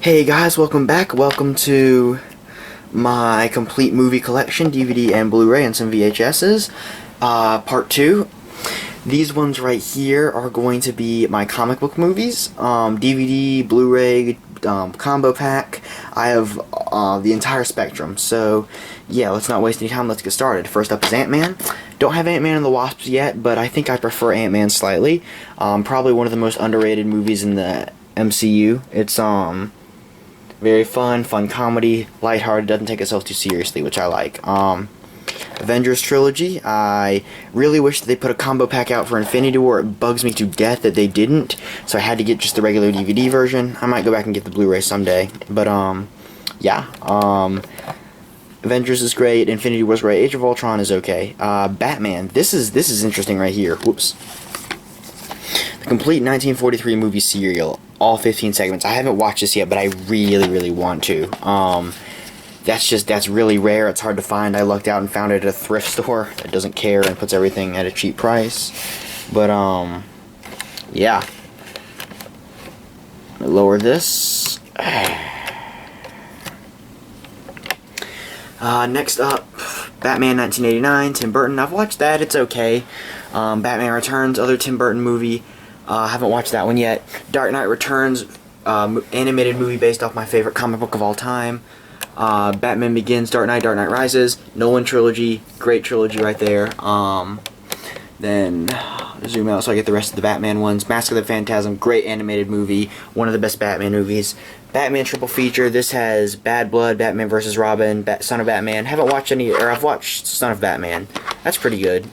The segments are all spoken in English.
Hey guys, welcome back. Welcome to my complete movie collection, DVD and Blu-ray and some VHSs. Part 2. These ones right here are going to be my comic book movies. DVD, Blu-ray, combo pack. I have the entire spectrum. So, yeah, let's not waste any time. Let's get started. First up is Ant-Man. Don't have Ant-Man and the Wasps yet, but I think I prefer Ant-Man slightly. Probably one of the most underrated movies in the MCU. It's, very fun comedy, lighthearted, doesn't take itself too seriously, which I like. Avengers Trilogy, I really wish that they put a combo pack out for Infinity War. It bugs me to death that they didn't, so I had to get just the regular DVD version. I might go back and get the Blu-ray someday, but, yeah. Avengers is great, Infinity War's great, Age of Ultron is okay. Batman, this is interesting right here. Whoops. The complete 1943 movie serial, all 15 segments. I haven't watched this yet, but I really want to. That's really rare. It's hard to find. I lucked out and found it at a thrift store that doesn't care and puts everything at a cheap price. But yeah. Lower this. Next up, Batman 1989, Tim Burton. I've watched that. It's okay. Batman Returns, other Tim Burton movie. Haven't watched that one yet. Dark Knight Returns, animated movie based off my favorite comic book of all time. Batman Begins, Dark Knight Rises, Nolan Trilogy, great trilogy right there. Then, zoom out so I get the rest of the Batman ones. Mask of the Phantasm, great animated movie, one of the best Batman movies. Batman triple feature, this has Bad Blood, Batman vs. Robin, Son of Batman. Haven't watched any, or I've watched Son of Batman. That's pretty good.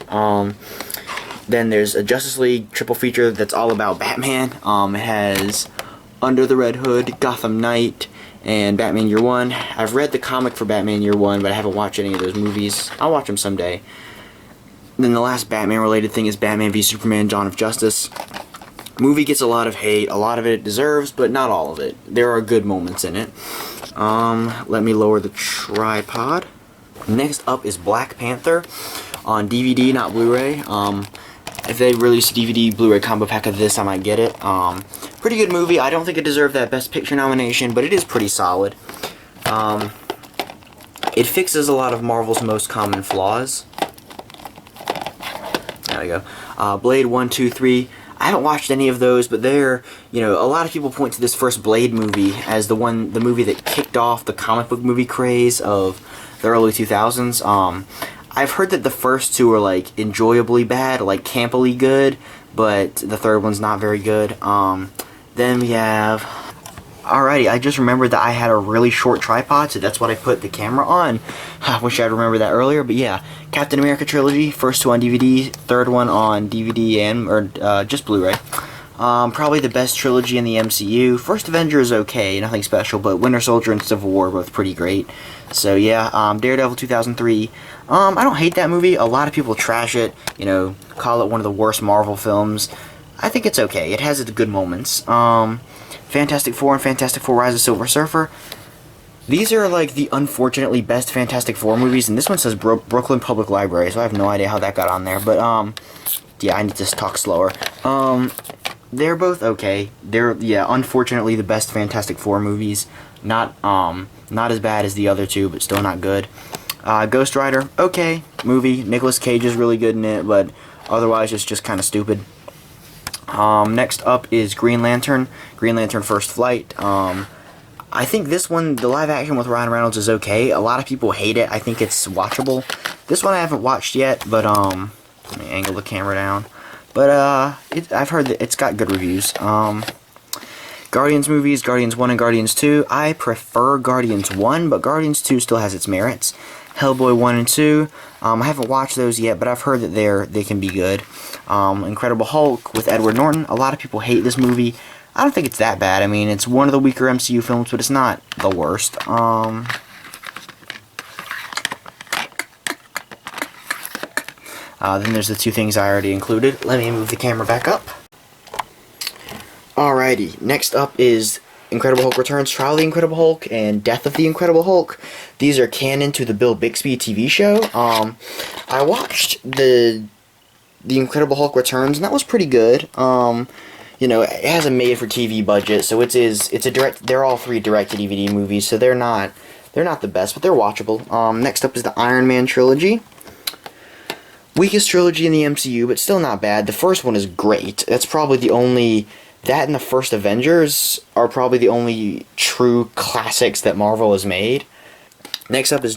Then there's a Justice League triple feature that's all about Batman. It has Under the Red Hood, Gotham Knight, and Batman Year One. I've read the comic for Batman Year One, but I haven't watched any of those movies. I'll watch them someday. Then the last Batman-related thing is Batman v Superman: Dawn of Justice. Movie gets a lot of hate. A lot of it deserves, but not all of it. There are good moments in it. Let me lower the tripod. Next up is Black Panther on DVD, not Blu-ray. If they release a DVD Blu-ray combo pack of this, I might get it. Pretty good movie. I don't think it deserved that Best Picture nomination, but it is pretty solid. It fixes a lot of Marvel's most common flaws. There we go. Blade 1, 2, 3. I haven't watched any of those, but they're, a lot of people point to this first Blade movie as the movie that kicked off the comic book movie craze of the early 2000s. I've heard that the first two are, like, enjoyably bad, like, campily good, but the third one's not very good. Then we have... Alrighty, I just remembered that I had a really short tripod, so that's what I put the camera on. I wish I'd remembered that earlier, but yeah. Captain America Trilogy, first two on DVD, third one on DVD or just Blu-ray. Probably the best trilogy in the MCU. First Avenger is okay, nothing special, but Winter Soldier and Civil War are both pretty great. So yeah, Daredevil 2003. I don't hate that movie. A lot of people trash it, call it one of the worst Marvel films. I think it's okay. It has its good moments. Fantastic Four and Fantastic Four Rise of Silver Surfer. These are like the unfortunately best Fantastic Four movies, and this one says Brooklyn Public Library, so I have no idea how that got on there, but yeah, I need to talk slower. They're both okay. They're, yeah, unfortunately the best Fantastic Four movies. Not as bad as the other two, but still not good. Ghost Rider, okay movie. Nicolas Cage is really good in it, but otherwise it's just kind of stupid. Next up is Green Lantern First Flight. I think this one, the live action with Ryan Reynolds, is okay. A lot of people hate it. I think it's watchable. This one I haven't watched yet, but let me angle the camera down. But I've heard that it's got good reviews. Guardians movies, Guardians 1 and Guardians 2. I prefer Guardians 1, but Guardians 2 still has its merits. Hellboy 1 and 2. I haven't watched those yet, but I've heard that they can be good. Incredible Hulk with Edward Norton. A lot of people hate this movie. I don't think it's that bad. I mean, it's one of the weaker MCU films, but it's not the worst. Then there's the two things I already included. Let me move the camera back up. Alrighty, next up is Incredible Hulk Returns, Trial of the Incredible Hulk, and Death of the Incredible Hulk. These are canon to the Bill Bixby TV show. I watched the Incredible Hulk Returns, and that was pretty good. you know, it has a made-for-TV budget, so they're all 3 direct-to-DVD movies, so they're not the best, but they're watchable. Next up is the Iron Man trilogy. Weakest trilogy in the MCU, but still not bad. The first one is great. That's probably the only... That and the first Avengers are probably the only true classics that Marvel has made. Next up is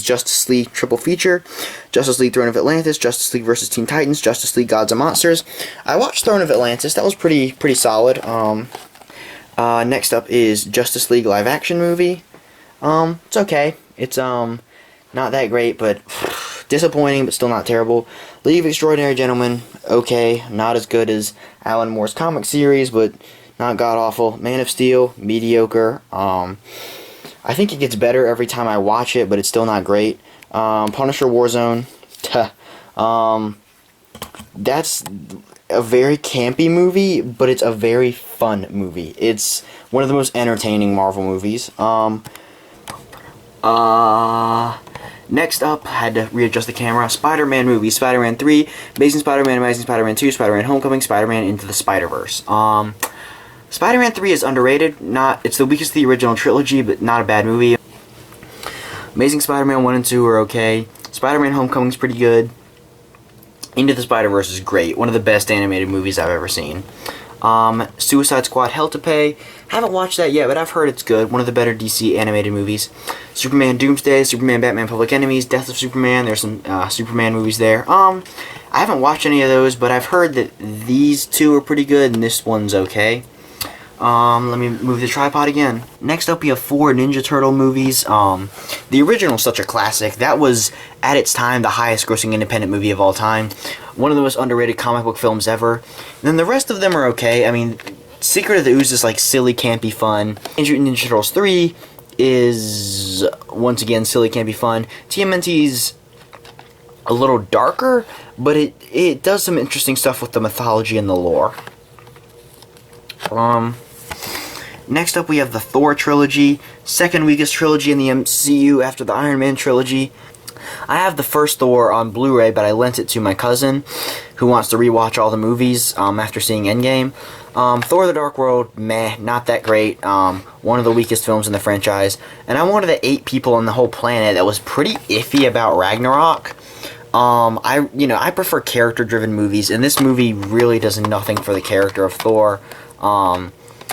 Justice League Triple Feature. Justice League Throne of Atlantis, Justice League vs. Teen Titans, Justice League Gods and Monsters. I watched Throne of Atlantis. That was pretty solid. Next up is Justice League live action movie. It's okay. It's not that great, but disappointing, but still not terrible. League of Extraordinary Gentlemen, okay. Not as good as Alan Moore's comic series, but not god-awful. Man of Steel, mediocre. I think it gets better every time I watch it, but it's still not great. Punisher Warzone, that's a very campy movie, but it's a very fun movie. It's one of the most entertaining Marvel movies. Next up, I had to readjust the camera. Spider-Man movies. Spider-Man 3, Amazing Spider-Man 2, Spider-Man Homecoming, Spider-Man Into the Spider-Verse. Spider-Man 3 is underrated. It's the weakest of the original trilogy, but not a bad movie. Amazing Spider-Man 1 and 2 are okay. Spider-Man Homecoming is pretty good. Into the Spider-Verse is great. One of the best animated movies I've ever seen. Suicide Squad Hell to Pay. Haven't watched that yet, but I've heard it's good. One of the better DC animated movies. Superman Doomsday, Superman Batman Public Enemies, Death of Superman. There's some Superman movies there. I haven't watched any of those, but I've heard that these 2 are pretty good and this one's okay. Let me move the tripod again. Next up we have 4 Ninja Turtle movies. The original is such a classic. That was, at its time, the highest grossing independent movie of all time. One of the most underrated comic book films ever. And then the rest of them are okay. I mean, Secret of the Ooze is like silly, campy fun. Ninja Turtles 3 is, once again, silly, campy fun. TMNT's a little darker, but it does some interesting stuff with the mythology and the lore. Next up we have the Thor Trilogy, second weakest trilogy in the MCU after the Iron Man Trilogy. I have the first Thor on Blu-ray, but I lent it to my cousin, who wants to rewatch all the movies after seeing Endgame. Thor the Dark World, meh, not that great. One of the weakest films in the franchise. And I'm one of the 8 people on the whole planet that was pretty iffy about Ragnarok. I prefer character-driven movies, and this movie really does nothing for the character of Thor.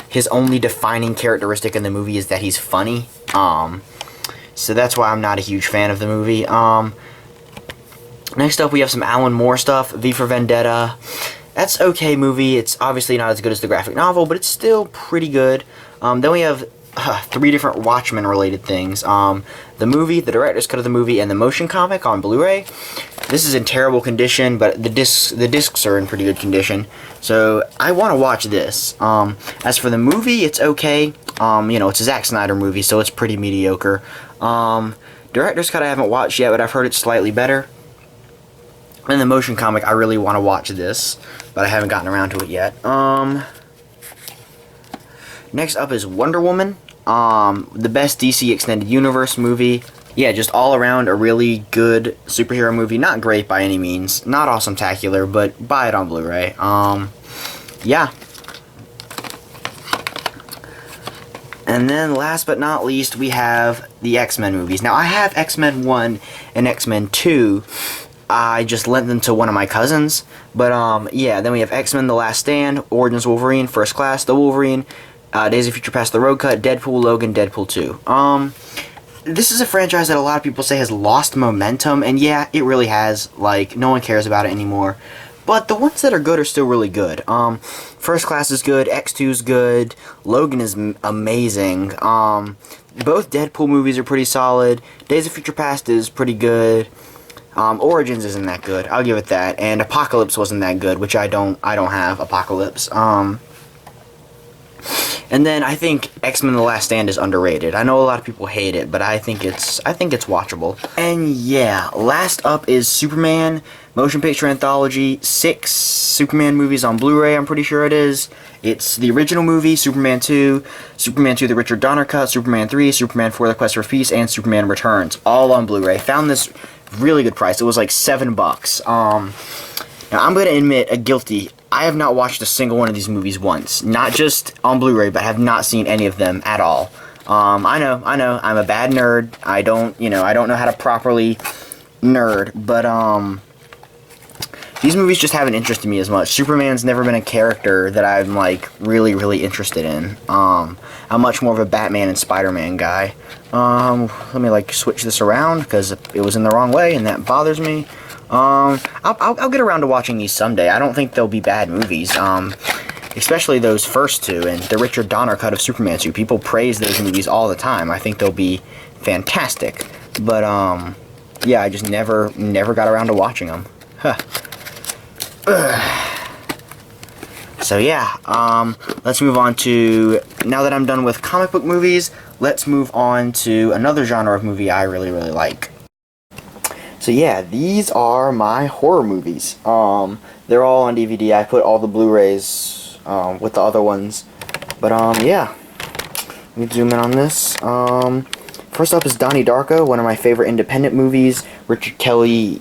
His only defining characteristic in the movie is that he's funny. So that's why I'm not a huge fan of the movie. Next up we have some Alan Moore stuff. V for Vendetta. That's okay movie. It's obviously not as good as the graphic novel, but it's still pretty good. Then we have 3 different Watchmen related things. The movie, the director's cut of the movie, and the motion comic on Blu-ray. This is in terrible condition, but the discs are in pretty good condition. So I want to watch this. As for the movie, it's okay. It's a Zack Snyder movie, so it's pretty mediocre. Director's cut I haven't watched yet, but I've heard it's slightly better. And the motion comic, I really want to watch this, but I haven't gotten around to it yet. Next up is Wonder Woman. The best DC Extended Universe movie. Yeah, just all around a really good superhero movie. Not great by any means. Not awesome-tacular, but buy it on Blu-ray. Yeah. And then last but not least, we have the X-Men movies. Now, I have X-Men 1 and X-Men 2. I just lent them to one of my cousins. But, yeah, then we have X-Men The Last Stand, Origins Wolverine, First Class, The Wolverine, Days of Future Past, The Road Cut, Deadpool, Logan, Deadpool 2. This is a franchise that a lot of people say has lost momentum, and yeah, it really has. Like, no one cares about it anymore. But the ones that are good are still really good. First Class is good, X2 is good, Logan is amazing. Both Deadpool movies are pretty solid, Days of Future Past is pretty good. Origins isn't that good, I'll give it that, and Apocalypse wasn't that good, which I don't have Apocalypse. And then I think X-Men The Last Stand is underrated. I know a lot of people hate it, but I think it's watchable. And yeah, last up is Superman, motion picture anthology, 6 Superman movies on Blu-ray, I'm pretty sure it is. It's the original movie, Superman 2, Superman 2 The Richard Donner Cut, Superman 3, Superman 4 The Quest for Peace, and Superman Returns, all on Blu-ray. Found this really good price. It was like $7. Now I'm going to admit a guilty I have not watched a single one of these movies once. Not just on Blu-ray, but have not seen any of them at all. I know, I'm a bad nerd. I don't know how to properly nerd, but, these movies just haven't interested me as much. Superman's never been a character that I'm, like, really, really interested in. I'm much more of a Batman and SpiderMan guy. Let me, like, switch this around, because it was in the wrong way, and that bothers me. I'll get around to watching these someday. I don't think they'll be bad movies. Especially those first two, and the Richard Donner cut of Superman 2. People praise those movies all the time. I think they'll be fantastic. But, yeah, I just never got around to watching them. Huh. So yeah, let's move on to, now that I'm done with comic book movies, let's move on to another genre of movie I really, really like. So yeah, these are my horror movies. They're all on DVD. I put all the Blu-rays with the other ones. But yeah, let me zoom in on this. First up is Donnie Darko, one of my favorite independent movies. Richard Kelly's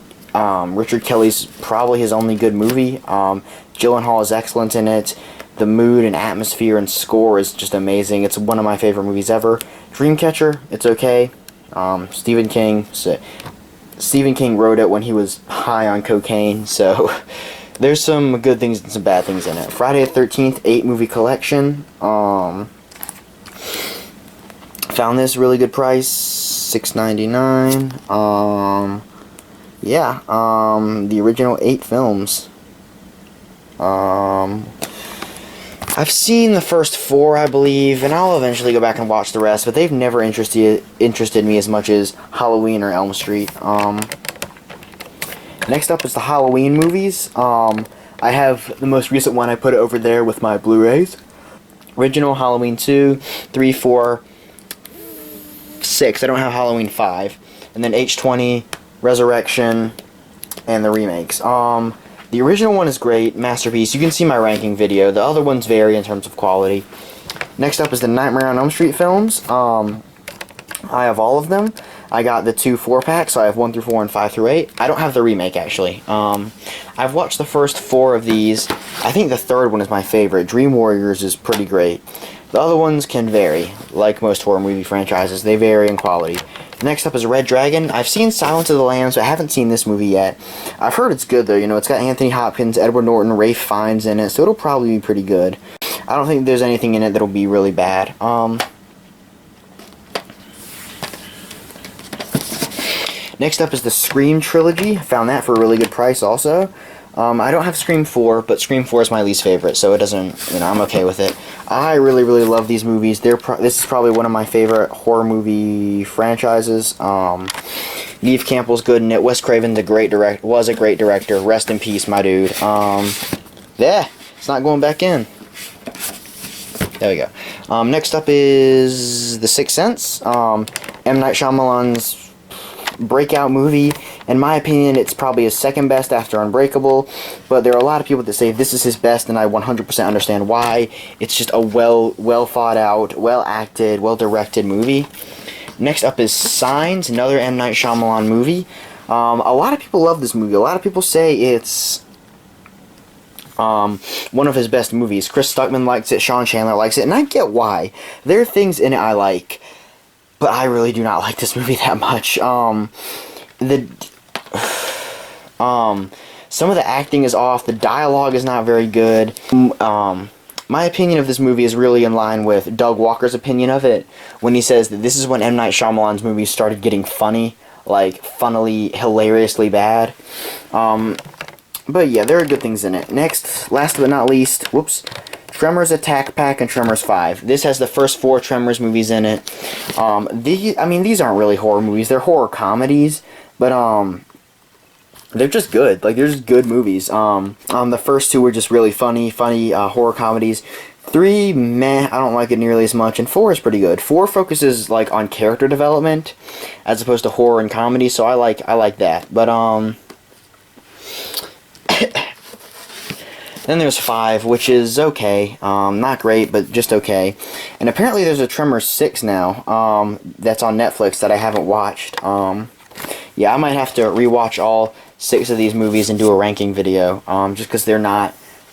probably his only good movie. Gyllenhaal is excellent in it. The mood and atmosphere and score is just amazing. It's one of my favorite movies ever. Dreamcatcher, it's okay. Stephen King wrote it when he was high on cocaine, so there's some good things and some bad things in it. Friday the 13th, 8-movie collection. Found this really good price, $6.99. Yeah, the original 8 films. I've seen the first 4, I believe, and I'll eventually go back and watch the rest, but they've never interested me as much as Halloween or Elm Street. Next up is the Halloween movies. I have the most recent one. I put it over there with my Blu-rays. Original Halloween 2, 3, 4, 6. I don't have Halloween 5. And then H20, Resurrection, and the remakes. The original one is great, masterpiece. You can see my ranking video. The other ones vary in terms of quality. Next up is the Nightmare on Elm Street films. I have all of them. I got the 2 4-packs, so I have 1 through 4 and 5 through 8. I don't have the remake, actually. I've watched the first 4 of these. I think the third one is my favorite. Dream Warriors is pretty great. The other ones can vary, like most horror movie franchises. They vary in quality. Next up is Red Dragon. I've seen Silence of the Lambs, but I haven't seen this movie yet. I've heard it's good, though. You know, it's got Anthony Hopkins, Edward Norton, Ralph Fiennes in it, so it'll probably be pretty good. I don't think there's anything in it that'll be really bad. Next up is the Scream Trilogy. I found that for a really good price also. I don't have Scream 4, but Scream 4 is my least favorite, so it doesn't, you know, I'm okay with it. I really, really love these movies. This is probably one of my favorite horror movie franchises. Neve Campbell's good in it. Wes Craven's was a great director. Rest in peace, my dude. Yeah, it's not going back in. There we go. Next up is The Sixth Sense. M. Night Shyamalan's breakout movie. In my opinion, it's probably his second best after Unbreakable, but there are a lot of people that say this is his best, and I 100% understand why. It's just a well thought out, well acted, well directed movie. Next up is Signs, another M. Night Shyamalan movie. A lot of people love this movie. A lot of people say it's one of his best movies. Chris Stuckman likes it, Sean Chandler likes it, and I get why. There are things in it I like, but I really do not like this movie that much. Some of the acting is off, the dialogue is not very good. My opinion of this movie is really in line with Doug Walker's opinion of it, when he says that this is when M. Night Shyamalan's movies started getting funny, like funnily, hilariously bad. But yeah, there are good things in it. Next, last but not least, Tremors Attack Pack and Tremors 5. This has the first 4 Tremors movies in it. These aren't really horror movies, they're horror comedies, but they're just good. Like, they're just good movies. The first 2 were just really funny horror comedies. 3, meh, I don't like it nearly as much, and 4 is pretty good. 4 focuses, like, on character development, as opposed to horror and comedy, so I like that. But, then there's 5, which is okay. Not great, but just okay. And apparently there's a Tremors 6 now, that's on Netflix that I haven't watched. Yeah, I might have to rewatch all 6 of these movies and do a ranking video, just because they're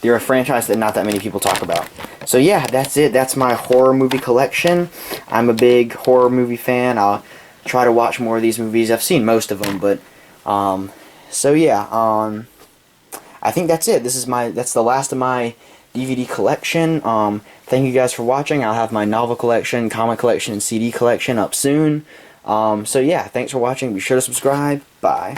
they're a franchise that not that many people talk about. So yeah, that's it. That's my horror movie collection. I'm a big horror movie fan. I'll try to watch more of these movies. I've seen most of them, but so yeah, I think that's it. That's the last of my DVD collection. Thank you guys for watching. I'll have my novel collection, comic collection, and CD collection up soon. So yeah, thanks for watching. Be sure to subscribe. Bye.